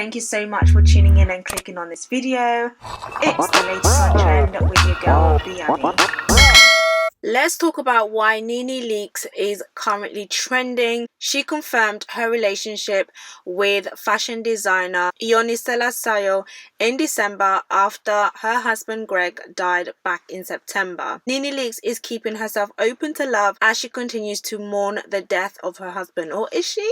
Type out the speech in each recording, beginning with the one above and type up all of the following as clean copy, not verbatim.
thank you so much for tuning in and clicking on this video. It's the latest on trend with your girl, Biani. Let's talk about why Nene Leaks is currently trending. She confirmed her relationship with fashion designer Yonisela Sayo in December after her husband Greg died back in September. Nene Leaks is keeping herself open to love as she continues to mourn the death of her husband. Or is she?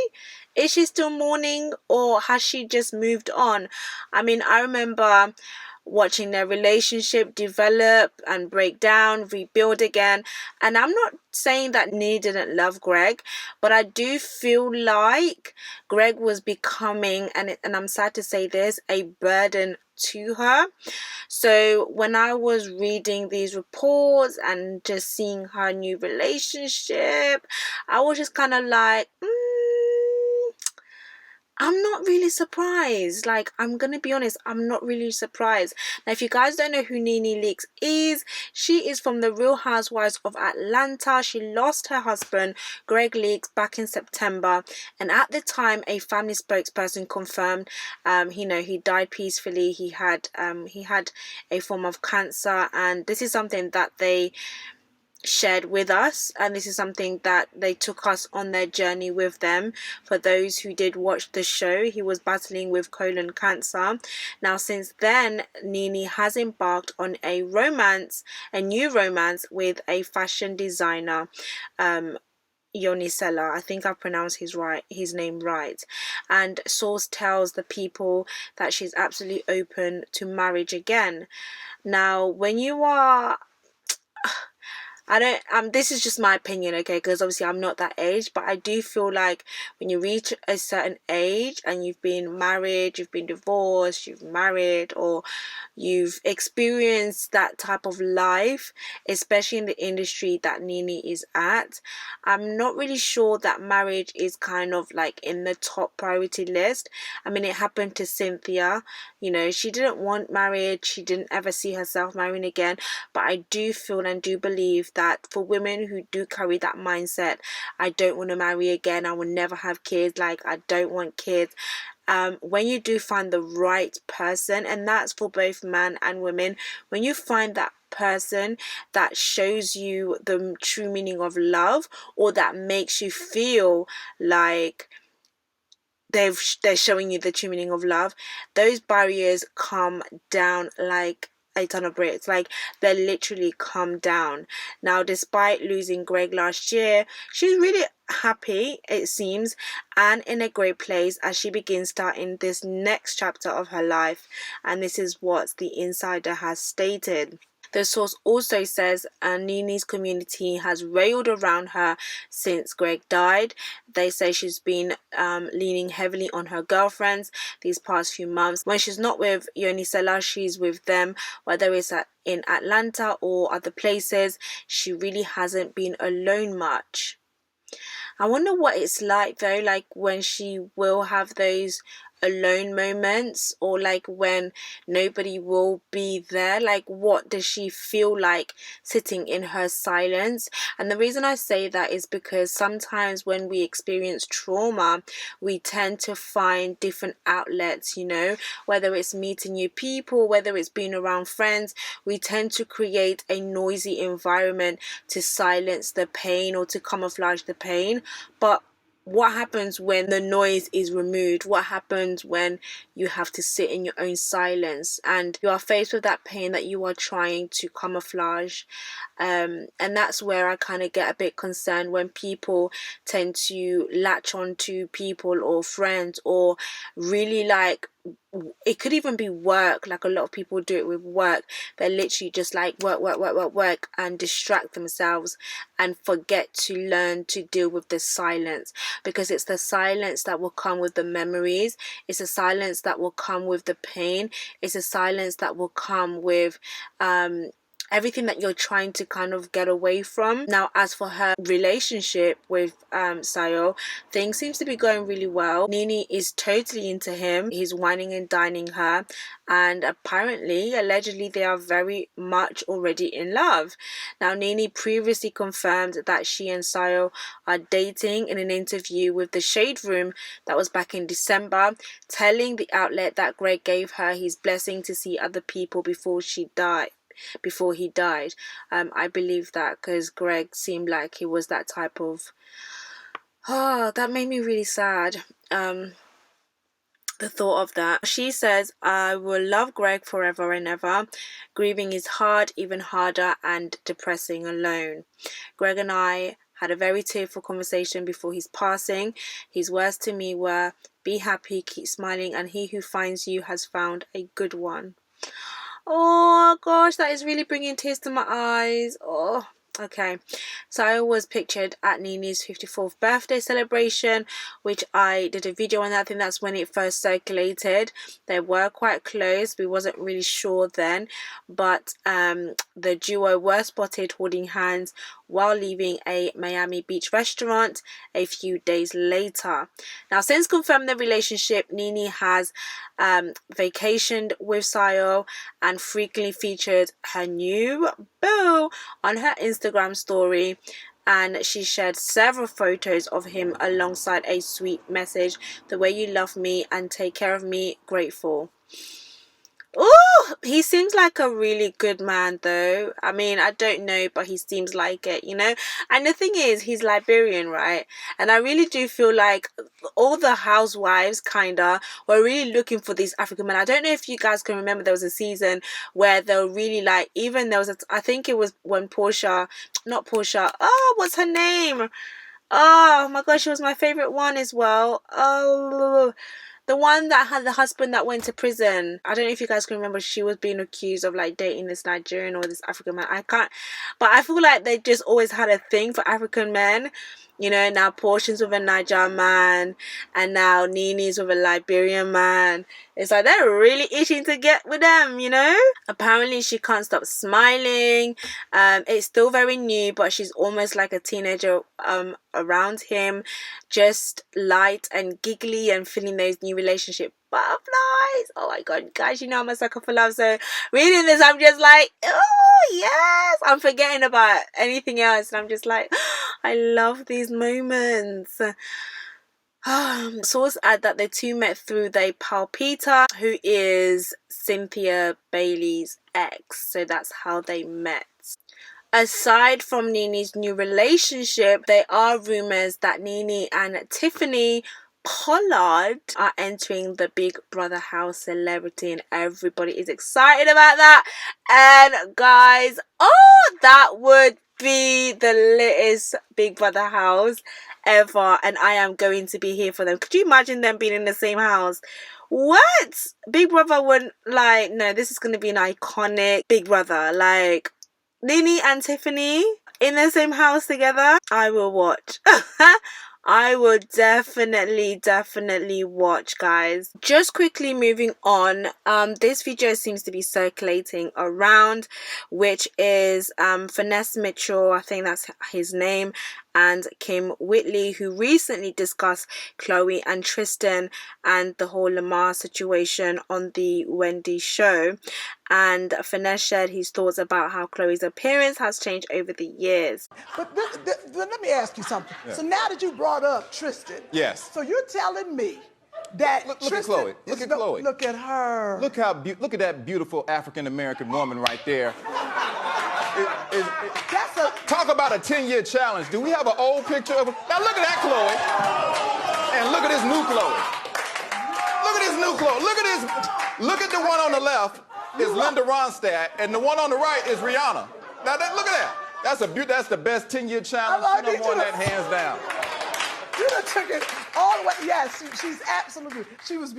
Is she still mourning, or has she just moved on? I mean, I remember watching their relationship develop and break down, rebuild again. And I'm not saying that Nene didn't love Greg, but I do feel like Greg was becoming, and I'm sad to say this, a burden to her. So when I was reading these reports and just seeing her new relationship, I was just kind of like, I'm not really surprised. Like, I'm gonna be honest, I'm not really surprised. Now, if you guys don't know who Nene Leaks is, she is from the Real Housewives of Atlanta. She lost her husband, Greg Leaks, back in September, and at the time, a family spokesperson confirmed, he died peacefully. He had a form of cancer, and this is something that they shared with us, and this is something that they took us on their journey with them. For those who did watch the show, he was battling with colon cancer. Now since then, Nene has embarked on a new romance with a fashion designer, Yonisela. I think I pronounced his name right. And source tells the People that she's absolutely open to marriage again. Now, when you are this is just my opinion, okay, because obviously I'm not that age, but I do feel like when you reach a certain age and you've been married, you've been divorced, you've married, or you've experienced that type of life, especially in the industry that Nene is at, I'm not really sure that marriage is kind of like in the top priority list. I mean, it happened to Cynthia. She didn't want marriage, she didn't ever see herself marrying again, but I do feel and do believe that for women who do carry that mindset, I don't want to marry again, I will never have kids, like I don't want kids, when you do find the right person, and that's for both men and women, when you find that person that shows you the true meaning of love, or that makes you feel like they're showing you the true meaning of love, those barriers come down like a ton of bricks. Like, they literally come down. Now, despite losing Greg last year, she's really happy, it seems, and in a great place as she begins starting this next chapter of her life. And this is what the insider has stated. The source also says Nene's community has railed around her since Greg died. They say she's been leaning heavily on her girlfriends these past few months. When she's not with Yonisela, she's with them, whether it's in Atlanta or other places. She really hasn't been alone much. I wonder what it's like though, like when she will have those alone moments, or like when nobody will be there. Like, what does she feel like sitting in her silence? And the reason I say that is because sometimes when we experience trauma, we tend to find different outlets, whether it's meeting new people, whether it's being around friends, we tend to create a noisy environment to silence the pain or to camouflage the pain. But what happens when the noise is removed? What happens when you have to sit in your own silence and you are faced with that pain that you are trying to camouflage? And that's where I kind of get a bit concerned when people tend to latch on to people or friends, or really, like, it could even be work. Like, a lot of people do it with work. They're literally just like work and distract themselves and forget to learn to deal with the silence, because it's the silence that will come with the memories, it's the silence that will come with the pain, it's the silence that will come with everything that you're trying to kind of get away from. Now, as for her relationship with Sayo, things seems to be going really well. Nene is totally into him. He's whining and dining her, and apparently, allegedly, they are very much already in love. Now, Nene previously confirmed that she and Sayo are dating in an interview with the Shade Room that was back in December, telling the outlet that Greg gave her his blessing to see other people before he died. I believe that, because Greg seemed like he was that type of... Oh, that made me really sad. The thought of that. She says, I will love Greg forever and ever. Grieving is hard, even harder and depressing alone. Greg and I had a very tearful conversation before his passing. His words to me were, be happy, keep smiling, and he who finds you has found a good one. Oh gosh, that is really bringing tears to my eyes. Oh, okay. So I was pictured at Nene's 54th birthday celebration, which I did a video on that. I think that's when it first circulated. They were quite close. We wasn't really sure then, but the duo were spotted holding hands while leaving a Miami Beach restaurant a few days later. Now, since confirming the relationship, Nene has vacationed with Sayo and frequently featured her new boo on her Instagram story, and she shared several photos of him alongside a sweet message: the way you love me and take care of me, grateful. Oh, he seems like a really good man though. I mean, I don't know, but he seems like it, you know. And the thing is, he's Liberian, right? And I really do feel like all the housewives kinda were really looking for these African men. I don't know if you guys can remember, there was a season where they were really like, even there was I think it was when not Portia, oh, what's her name? Oh my gosh, she was my favorite one as well. Oh, the one that had the husband that went to prison. I don't know if you guys can remember. She was being accused of like dating this Nigerian or this African man. I can't, but I feel like they just always had a thing for African men. You know, now Portia's with a Nigerian man, and now Nene's with a Liberian man. It's like they're really itching to get with them, you know? Apparently, she can't stop smiling. It's still very new, but she's almost like a teenager around him, just light and giggly and feeling those new relationship butterflies. Oh my god, guys, you know I'm a sucker for love, so reading this I'm just like, oh yes, I'm forgetting about anything else, and I'm just like, I love these moments. Sources add that the two met through the pal Peter, who is Cynthia Bailey's ex, so that's how they met. Aside from Nene's new relationship, there are rumors that Nene and Tiffany Pollard are entering the Big Brother house celebrity, and everybody is excited about that. And guys, oh, that would be the latest Big Brother house ever, and I am going to be here for them. Could you imagine them being in the same house? What? Big Brother wouldn't, like, no, this is going to be an iconic Big Brother, like Nene and Tiffany in the same house together. I will watch. I will definitely watch, guys. Just quickly moving on, this video seems to be circulating around, which is Finesse Mitchell, I think that's his name, and Kim Whitley, who recently discussed Khloe and Tristan and the whole Lamar situation on the Wendy show. And Finesse shared his thoughts about how Khloe's appearance has changed over the years. But let me ask you something. Yeah. So now that you brought up Tristan, yes. So you're telling me that look at Khloe. Look at Khloe. Look at her. Look at that beautiful African American woman right there. Talk about a 10-year challenge. Do we have an old picture of her? Now look at that Khloe, and look at this new Khloe. Look at this new Khloe. Look at this. Look at the one on the left is Linda Ronstadt, and the one on the right is Rihanna. Now look at that. That's the best 10-year challenge. She won that hands down. You done took it all the way. Yes, she's absolutely. She was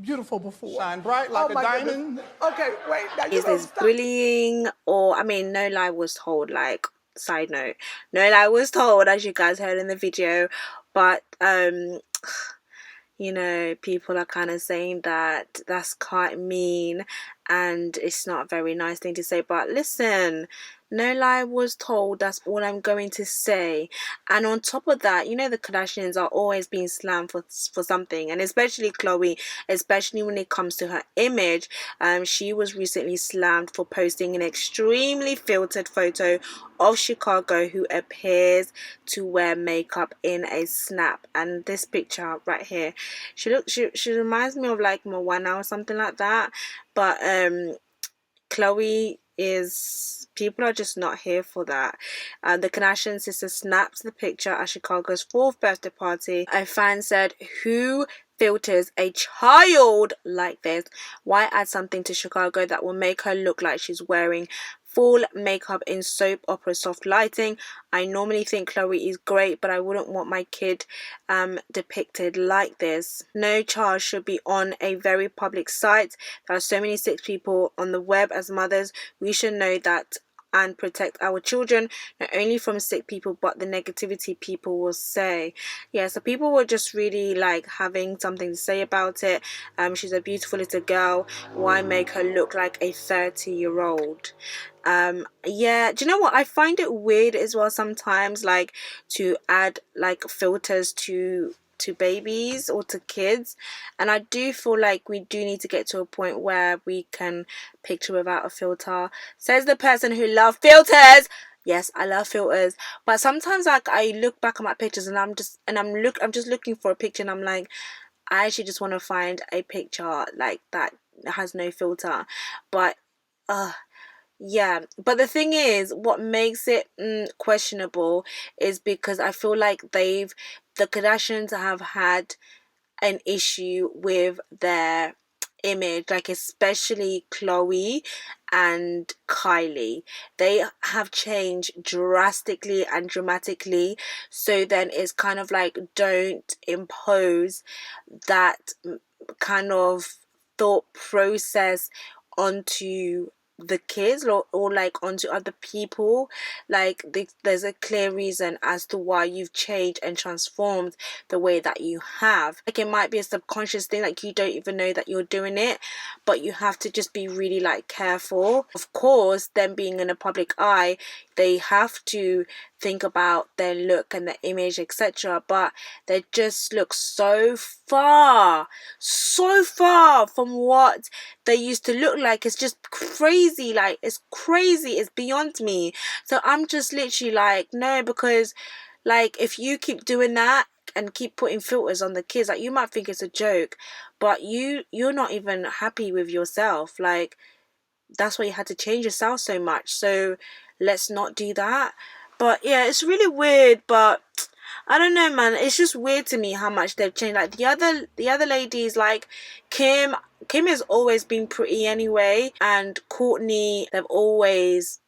beautiful before. Shine bright like a diamond. Goodness. Okay, wait. Now Is this bullying, or, I mean, no lie was told, like, side note, no lie was told, as you guys heard in the video, but you know, people are kind of saying that that's quite mean and it's not a very nice thing to say. But listen, no lie was told, that's all I'm going to say. And on top of that, you know, the Kardashians are always being slammed for something, and especially Khloe, especially when it comes to her image. She was recently slammed for posting an extremely filtered photo of Chicago, who appears to wear makeup in a snap. And this picture right here, she reminds me of like Moana or something like that. But Khloe is, people are just not here for that. The Kardashian sister snapped the picture at Chicago's fourth birthday party. A fan said, "Who filters a child like this? Why add something to Chicago that will make her look like she's wearing full makeup in soap opera soft lighting? I normally think Khloe is great, but I wouldn't want my kid depicted like this. No child should be on a very public site. There are so many sick people on the web. As mothers, we should know that and protect our children, not only from sick people but the negativity people will say." Yeah, so people were just really like having something to say about it. She's a beautiful little girl. Why make her look like a 30-year-old? Yeah, do you know what, I find it weird as well sometimes, like, to add like filters to babies or to kids. And I do feel like we do need to get to a point where we can picture without a filter, says the person who loves filters. Yes, I love filters, but sometimes like I look back at my pictures and I'm just looking for a picture and I'm like, I actually just want to find a picture like that has no filter. But yeah, but the thing is, what makes it questionable is because I feel like the Kardashians have had an issue with their image, like especially Khloe and Kylie. They have changed drastically and dramatically. So then it's kind of like, don't impose that kind of thought process onto the kids, or like onto other people. Like there's a clear reason as to why you've changed and transformed the way that you have. Like it might be a subconscious thing, like you don't even know that you're doing it, but you have to just be really like careful. Of course, them being in a public eye, they have to think about their look and their image, etc., but they just look so far from what they used to look like. It's just crazy, like it's crazy, it's beyond me. So I'm just literally like, no, because like if you keep doing that and keep putting filters on the kids, like you might think it's a joke, but you're not even happy with yourself. Like that's why you had to change yourself so much. So let's not do that. But yeah, it's really weird. But I don't know, man. It's just weird to me how much they've changed. Like the other ladies, like Kim. Kim has always been pretty anyway, and Courtney, they've always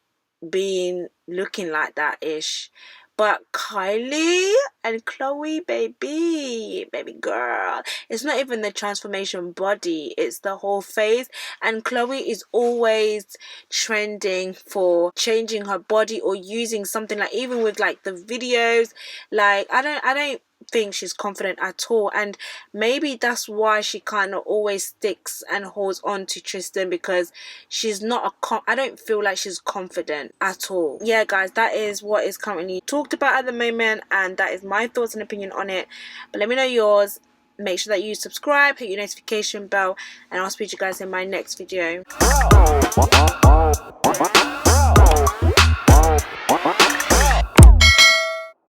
been looking like that ish. But Kylie and Khloe, baby girl, it's not even the transformation body, it's the whole face. And Khloe is always trending for changing her body or using something, like even with like the videos, like I don't think she's confident at all. And maybe that's why she kind of always sticks and holds on to Tristan, because she's not I don't feel like she's confident at all. Yeah guys, that is what is currently talked about at the moment, and that is my thoughts and opinion on it. But let me know yours. Make sure that you subscribe, hit your notification bell, and I'll speak to you guys in my next video.